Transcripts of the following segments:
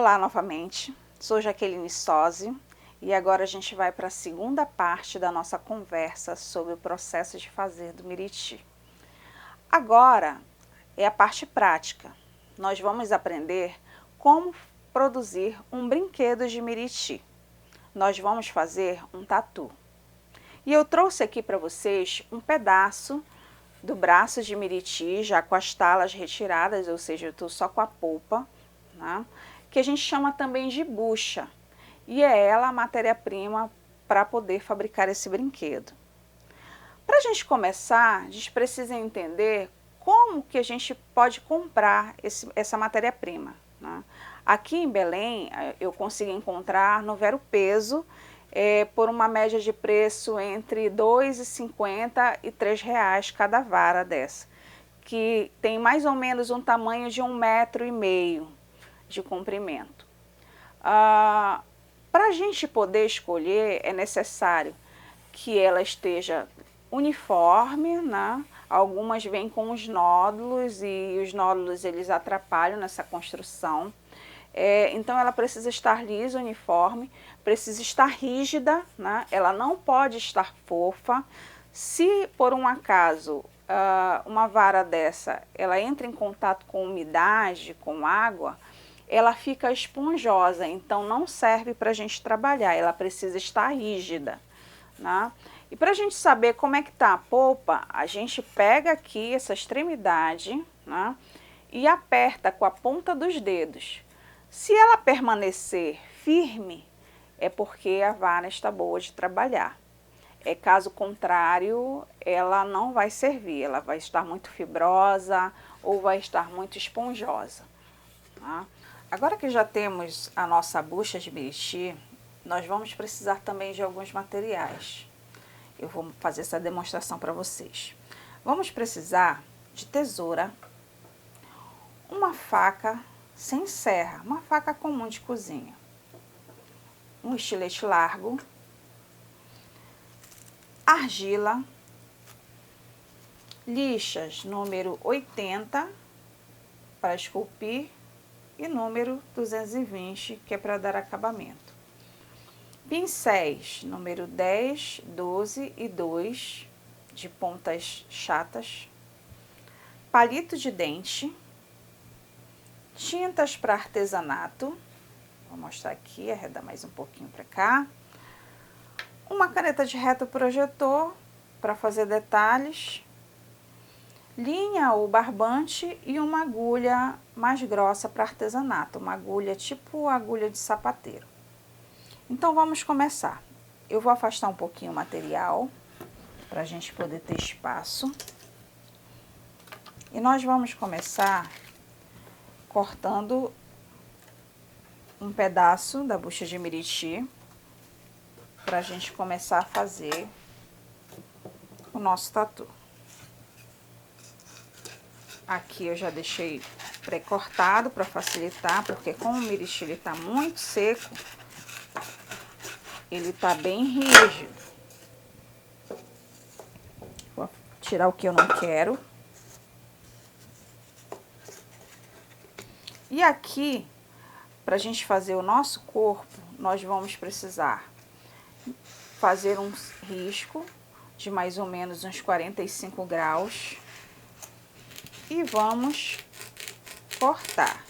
Olá novamente, sou Jaqueline Sozzi e agora a gente vai para a segunda parte da nossa conversa sobre o processo de fazer do Miriti. Agora é a parte prática. Nós vamos aprender como produzir um brinquedo de Miriti. Nós vamos fazer um tatu. E eu trouxe aqui para vocês um pedaço do braço de Miriti, já com as talas retiradas, ou seja, eu estou só com a polpa, né? Que a gente chama também de bucha, e é ela a matéria-prima para poder fabricar esse brinquedo. Para a gente começar, a gente precisa entender como que a gente pode comprar essa matéria-prima, né? Aqui em Belém, eu consegui encontrar no Vero Peso, por uma média de preço entre R$ 2,50 e R$ 3,00 cada vara dessa, que tem mais ou menos um tamanho de 1,5 m de comprimento. Para a gente poder escolher, é necessário que ela esteja uniforme, né? Algumas vêm com os nódulos e os nódulos eles atrapalham nessa construção. Então ela precisa estar lisa, uniforme, precisa estar rígida, né? Ela não pode estar fofa. Se por um acaso uma vara dessa ela entra em contato com umidade, com água, ela fica esponjosa, então não serve para a gente trabalhar, ela precisa estar rígida, né? E para a gente saber como é que está a polpa, a gente pega aqui essa extremidade, né, e aperta com a ponta dos dedos. Se ela permanecer firme, é porque a vara está boa de trabalhar. Caso contrário, ela não vai servir, ela vai estar muito fibrosa ou vai estar muito esponjosa, tá? Agora que já temos a nossa bucha de Miriti, nós vamos precisar também de alguns materiais. Eu vou fazer essa demonstração para vocês. Vamos precisar de tesoura, uma faca sem serra, uma faca comum de cozinha, um estilete largo, argila, lixas número 80 para esculpir e número 220, que é para dar acabamento. Pincéis número 10, 12 e 2, de pontas chatas. Palito de dente. Tintas para artesanato. Vou mostrar aqui, arredar mais um pouquinho para cá. Uma caneta de reto projetor para fazer detalhes. Linha ou barbante e uma agulha mais grossa para artesanato, uma agulha tipo agulha de sapateiro. Então vamos começar. Eu vou afastar um pouquinho o material para a gente poder ter espaço. E nós vamos começar cortando um pedaço da bucha de Miriti para a gente começar a fazer o nosso tatu. Aqui eu já deixei pré-cortado para facilitar, porque como o Miriti ele tá muito seco, ele tá bem rígido. Vou tirar o que eu não quero. E aqui, para a gente fazer o nosso corpo, nós vamos precisar fazer um risco de mais ou menos uns 45 graus. E vamos cortar.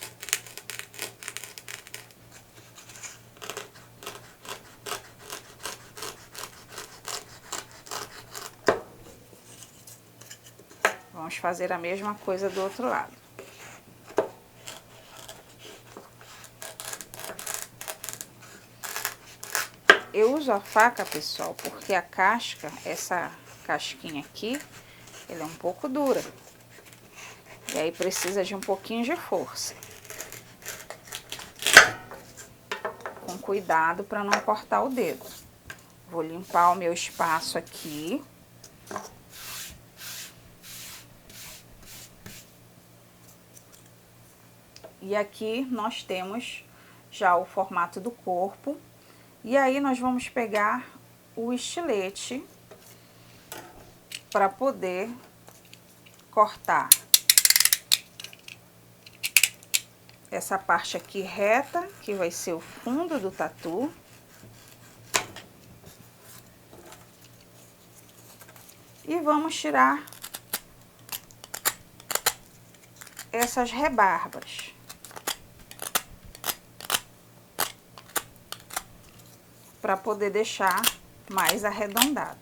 Vamos fazer a mesma coisa do outro lado. Eu uso a faca, pessoal, porque a casca, essa casquinha aqui, ela é um pouco dura. E aí precisa de um pouquinho de força. Com cuidado para não cortar o dedo. Vou limpar o meu espaço aqui. E aqui nós temos já o formato do corpo. E aí nós vamos pegar o estilete para poder cortar essa parte aqui reta, que vai ser o fundo do tatu. E vamos tirar essas rebarbas. Para poder deixar mais arredondado.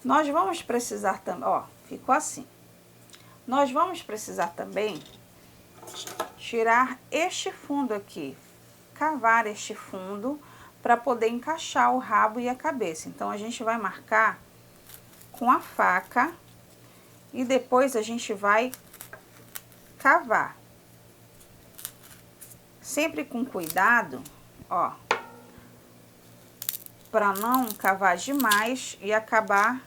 Nós vamos precisar também, ó, ficou assim. Nós vamos precisar também tirar este fundo aqui, cavar este fundo para poder encaixar o rabo e a cabeça. Então, a gente vai marcar com a faca e depois a gente vai cavar. Sempre com cuidado, ó, para não cavar demais e acabar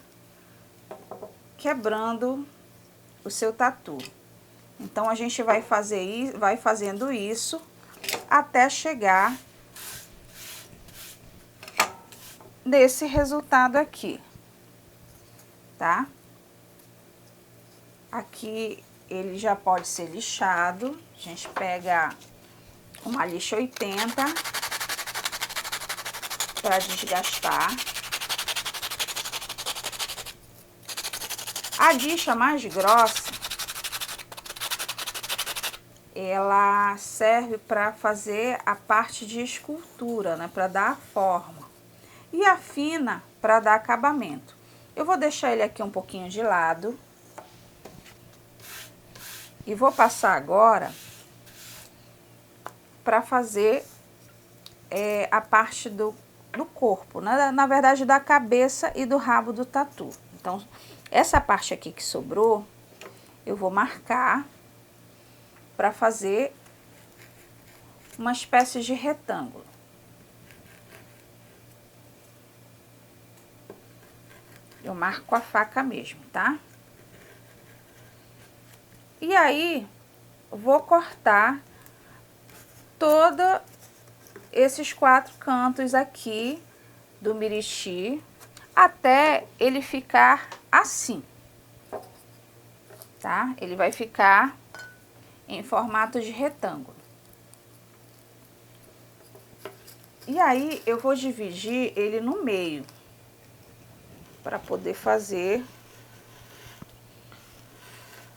quebrando o seu tatu. Então, a gente vai fazendo isso até chegar nesse resultado aqui, tá? Aqui ele já pode ser lixado. A gente pega uma lixa 80 para desgastar. A lixa mais grossa, ela serve para fazer a parte de escultura, né? Para dar a forma. E a fina para dar acabamento. Eu vou deixar ele aqui um pouquinho de lado. E vou passar agora para fazer a parte do corpo, né? Na verdade, da cabeça e do rabo do tatu. Então, essa parte aqui que sobrou, eu vou marcar para fazer uma espécie de retângulo. Eu marco com a faca mesmo, tá? E aí, vou cortar todos esses 4 cantos aqui do miriti até ele ficar assim, tá? Ele vai ficar em formato de retângulo. E aí, eu vou dividir ele no meio para poder fazer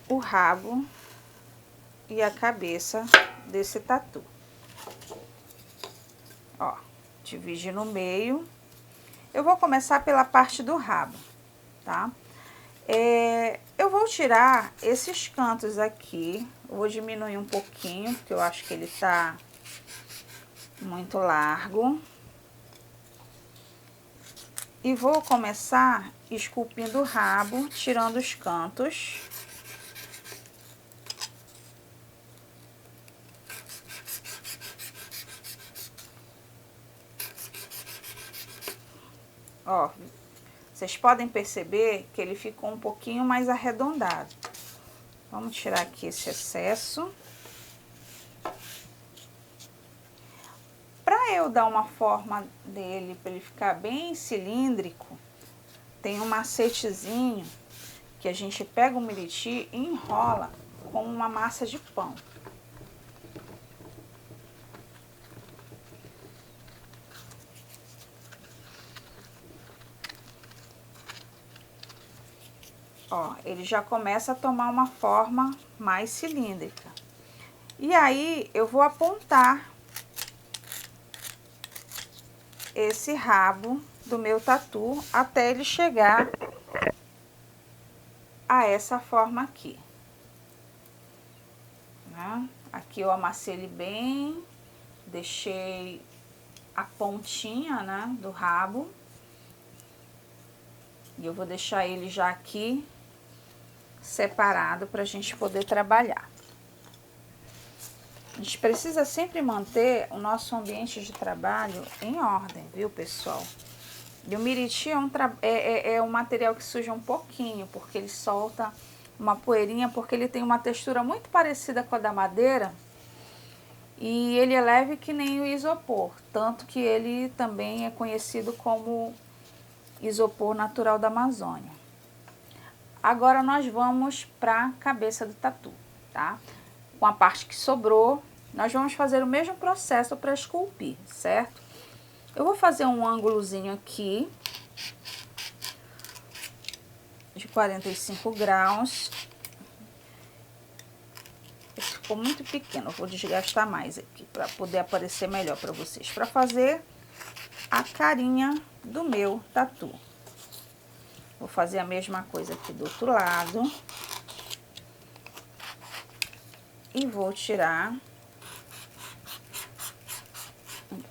o rabo e a cabeça desse tatu. Ó, dividi no meio. Eu vou começar pela parte do rabo, tá? Eu vou tirar esses cantos aqui. Eu vou diminuir um pouquinho, porque eu acho que ele tá muito largo. E vou começar esculpindo o rabo, tirando os cantos. Ó, vocês podem perceber que ele ficou um pouquinho mais arredondado. Vamos tirar aqui esse excesso. Para eu dar uma forma dele, para ele ficar bem cilíndrico, tem um macetezinho que a gente pega o miriti e enrola com uma massa de pão. Ó, ele já começa a tomar uma forma mais cilíndrica. E aí, eu vou apontar esse rabo do meu tatu até ele chegar a essa forma aqui. Né? Aqui eu amassei ele bem, deixei a pontinha, né, do rabo. E eu vou deixar ele já aqui separado para a gente poder trabalhar. A gente precisa sempre manter o nosso ambiente de trabalho em ordem, viu, pessoal? E o miriti é um material que suja um pouquinho, porque ele solta uma poeirinha, porque ele tem uma textura muito parecida com a da madeira. e ele é leve que nem o isopor, tanto que ele também é conhecido como isopor natural da Amazônia. Agora nós vamos para a cabeça do tatu, tá? Com a parte que sobrou, nós vamos fazer o mesmo processo para esculpir, certo? Eu vou fazer um ângulozinho aqui de 45 graus. Esse ficou muito pequeno, eu vou desgastar mais aqui para poder aparecer melhor para vocês, para fazer a carinha do meu tatu. Vou fazer a mesma coisa aqui do outro lado. E vou tirar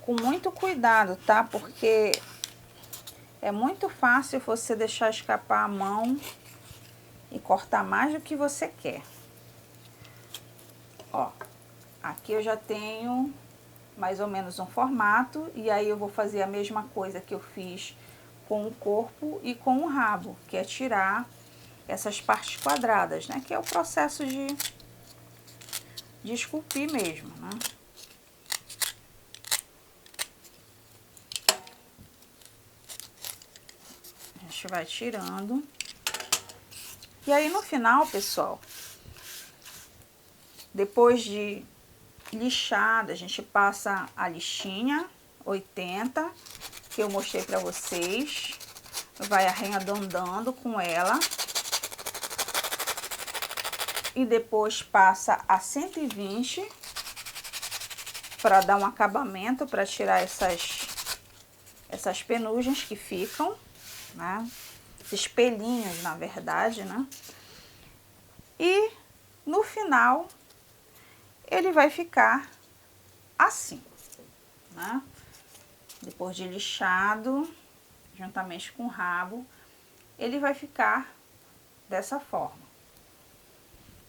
com muito cuidado, tá? Porque é muito fácil você deixar escapar a mão e cortar mais do que você quer. Ó, aqui eu já tenho mais ou menos um formato, e aí eu vou fazer a mesma coisa que eu fiz com o corpo e com o rabo, que é tirar essas partes quadradas, né? Que é o processo de esculpir mesmo, né? A gente vai tirando. E aí no final, pessoal, depois de lixada, a gente passa a lixinha 80, que eu mostrei pra vocês. Vai arredondando com ela. E depois passa a 120 para dar um acabamento, para tirar essas penugens que ficam, né? Esses pelinhos, na verdade, né? E no final ele vai ficar assim, né? Depois de lixado, juntamente com o rabo, ele vai ficar dessa forma.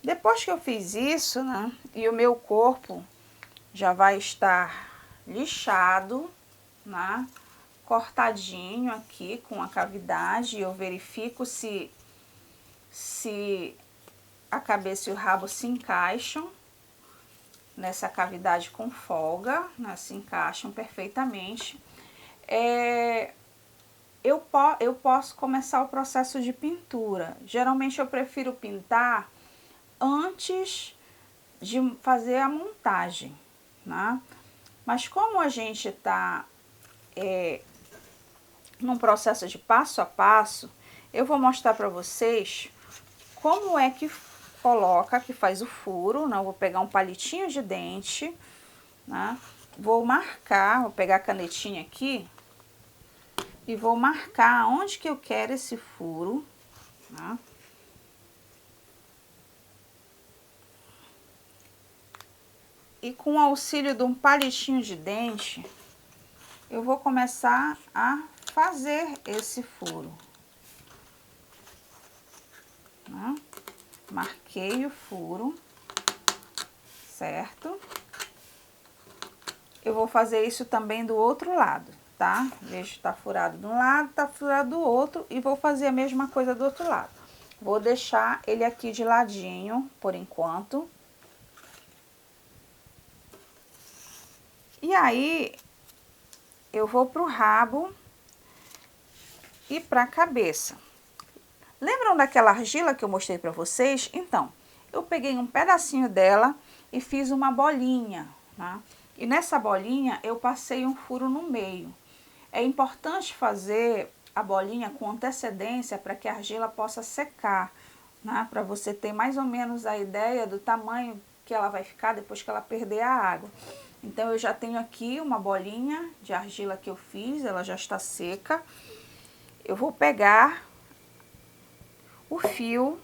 Depois que eu fiz isso, né, e o meu corpo já vai estar lixado, né, cortadinho aqui com a cavidade, eu verifico se a cabeça e o rabo se encaixam nessa cavidade com folga, né, se encaixam perfeitamente. Eu posso começar o processo de pintura. Geralmente eu prefiro pintar antes de fazer a montagem, né? Mas como a gente está num processo de passo a passo, eu vou mostrar para vocês como é que coloca, que faz o furo, né? Eu vou pegar um palitinho de dente, né? Vou marcar, vou pegar a canetinha aqui e vou marcar onde que eu quero esse furo, né? E com o auxílio de um palitinho de dente, eu vou começar a fazer esse furo, né? Marquei o furo, certo? Eu vou fazer isso também do outro lado, tá? Vejo que tá furado de um lado, tá furado do outro, e vou fazer a mesma coisa do outro lado. Vou deixar ele aqui de ladinho, por enquanto. E aí, eu vou pro rabo e pra cabeça. Lembram daquela argila que eu mostrei pra vocês? Então, eu peguei um pedacinho dela e fiz uma bolinha, né? E nessa bolinha eu passei um furo no meio. É importante fazer a bolinha com antecedência para que a argila possa secar, né? Para você ter mais ou menos a ideia do tamanho que ela vai ficar depois que ela perder a água. Então eu já tenho aqui uma bolinha de argila que eu fiz, ela já está seca. Eu vou pegar o fio,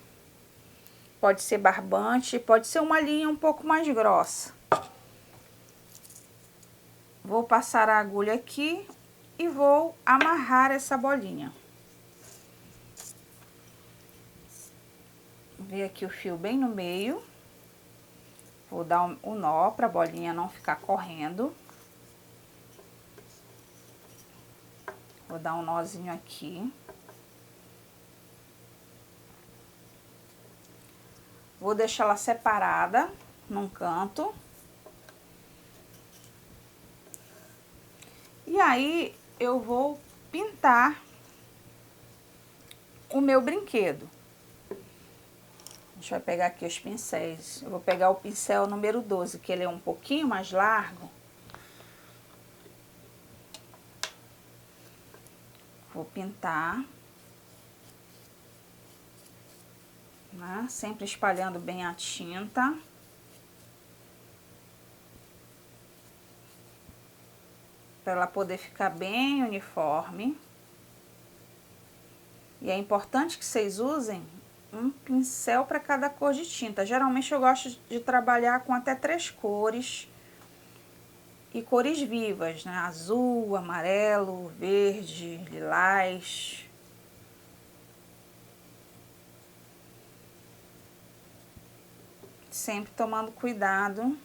pode ser barbante, pode ser uma linha um pouco mais grossa. Vou passar a agulha aqui e vou amarrar essa bolinha. Vou aqui o fio bem no meio. Vou dar um nó para a bolinha não ficar correndo. Vou dar um nozinho aqui. Vou deixar ela separada num canto. aí eu vou pintar o meu brinquedo. A gente vai pegar aqui os pincéis. Eu vou pegar o pincel número 12, que ele é um pouquinho mais largo. Vou pintar, né? Sempre espalhando bem a tinta. Para ela poder ficar bem uniforme. E é importante que vocês usem um pincel para cada cor de tinta. Geralmente eu gosto de trabalhar com até 3 cores. E cores vivas, né? Azul, amarelo, verde, lilás. Sempre tomando cuidado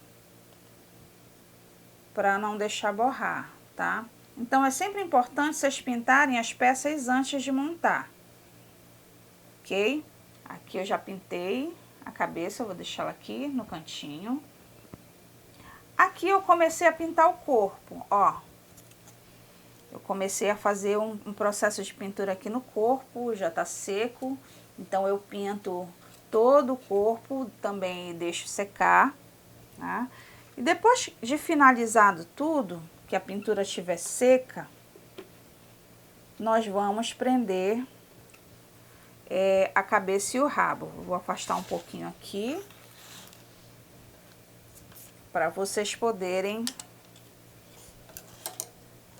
para não deixar borrar, tá? Então é sempre importante vocês pintarem as peças antes de montar, ok? Aqui eu já pintei a cabeça, eu vou deixar ela aqui no cantinho. Aqui eu comecei a pintar o corpo, ó. Eu comecei a fazer um processo de pintura aqui no corpo, já tá seco. Então eu pinto todo o corpo, também deixo secar, tá? E depois de finalizado tudo, que a pintura estiver seca, nós vamos prender a cabeça e o rabo. Vou afastar um pouquinho aqui, para vocês poderem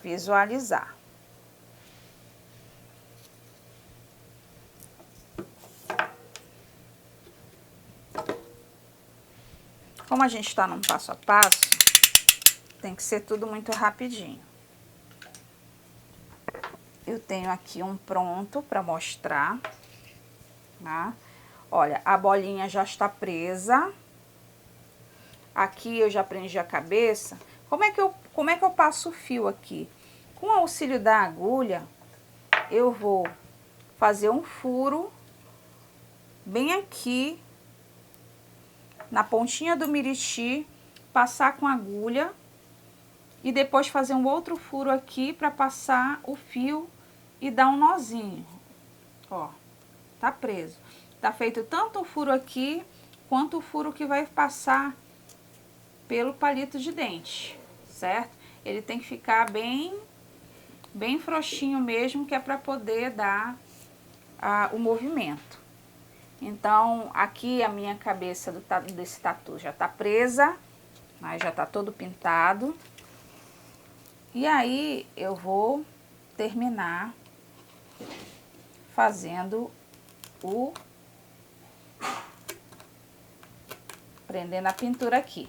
visualizar. Como a gente está num passo a passo, tem que ser tudo muito rapidinho. Eu tenho aqui um pronto para mostrar, tá? Olha, a bolinha já está presa. Aqui eu já prendi a cabeça. Como é que eu passo o fio aqui? Com o auxílio da agulha, eu vou fazer um furo bem aqui na pontinha do miriti, passar com a agulha e depois fazer um outro furo aqui para passar o fio e dar um nozinho. Ó, tá preso. Tá feito tanto o furo aqui quanto o furo que vai passar pelo palito de dente, certo? Ele tem que ficar bem frouxinho mesmo, que é para poder dar o movimento. Então, aqui a minha cabeça desse tatu já tá presa, mas já tá todo pintado. E aí, eu vou terminar fazendo prendendo a pintura aqui.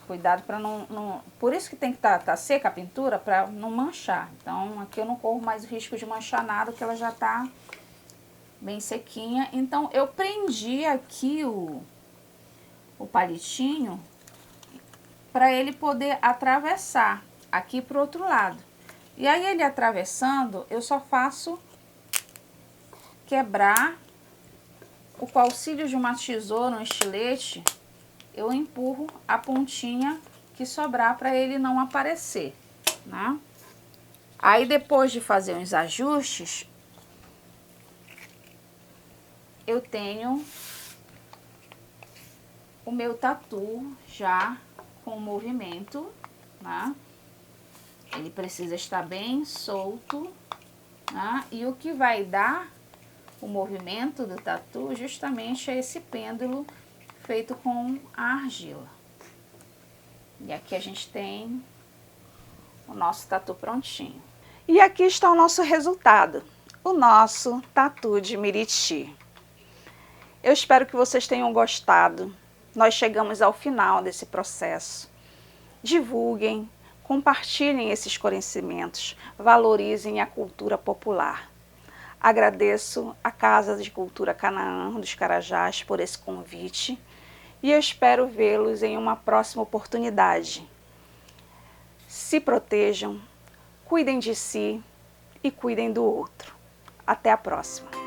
Cuidado para não... Por isso que tem que tá seca a pintura, para não manchar. Então, aqui eu não corro mais o risco de manchar nada, porque ela já tá bem sequinha. Então, eu prendi aqui o palitinho para ele poder atravessar aqui pro outro lado. E aí, ele atravessando, eu só faço quebrar com o auxílio de uma tesoura, um estilete, eu empurro a pontinha que sobrar para ele não aparecer, né? Aí, depois de fazer uns ajustes, eu tenho o meu tatu já com movimento, né? Ele precisa estar bem solto, né? E o que vai dar o movimento do tatu justamente é esse pêndulo feito com a argila. E aqui a gente tem o nosso tatu prontinho. E aqui está o nosso resultado, o nosso tatu de miriti. Eu espero que vocês tenham gostado. Nós chegamos ao final desse processo. Divulguem, compartilhem esses conhecimentos, valorizem a cultura popular. Agradeço à Casa de Cultura Canaã dos Carajás por esse convite e eu espero vê-los em uma próxima oportunidade. Se protejam, cuidem de si e cuidem do outro. Até a próxima!